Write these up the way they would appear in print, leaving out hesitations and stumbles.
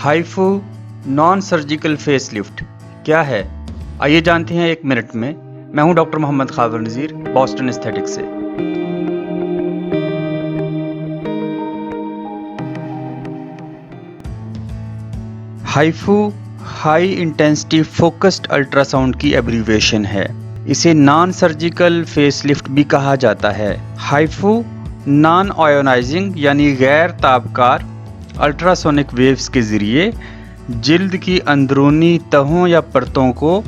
ہائفو naan surgical face lift کیا ہے؟ آئیے جانتے ہیں 1 منٹ میں۔ میں ہوں doctor Muhammad Khawar Nazir, Boston aesthetic سے۔ HIFU high intensity focused ultrasound کی ایبریویشن ہے۔ اسے نان سرجیکل فیس لفٹ بھی کہا جاتا ہے۔ ہائفو نان آئونائزنگ یعنی غیر تابکار الٹراسونک ویوز کے ذریعے جلد کی اندرونی تہوں یا پرتوں کو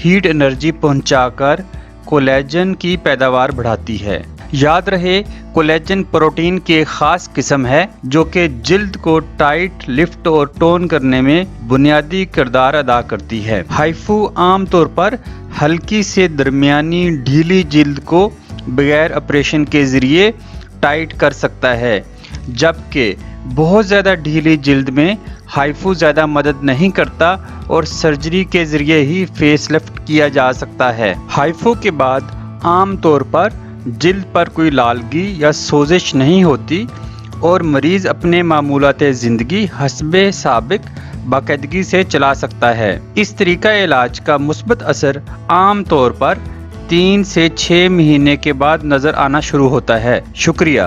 ہیٹ انرجی پہنچا کر کولیجن کی پیداوار بڑھاتی ہے۔ یاد رہے، کولیجن پروٹین کی ایک خاص قسم ہے جو کہ جلد کو ٹائٹ، لفٹ اور ٹون کرنے میں بنیادی کردار ادا کرتی ہے۔ ہائفو عام طور پر ہلکی سے درمیانی ڈھیلی جلد کو بغیر آپریشن کے ذریعے ٹائٹ کر سکتا ہے، جبکہ بہت زیادہ ڈھیلی جلد میں ہائفو زیادہ مدد نہیں کرتا اور سرجری کے ذریعے ہی فیس لفٹ کیا جا سکتا ہے۔ ہائفو کے بعد عام طور پر جلد پر کوئی لالگی یا سوزش نہیں ہوتی اور مریض اپنے معمولات زندگی حسب سابق باقاعدگی سے چلا سکتا ہے۔ اس طریقہ علاج کا مثبت اثر عام طور پر 3 سے 6 مہینے کے بعد نظر آنا شروع ہوتا ہے۔ شکریہ۔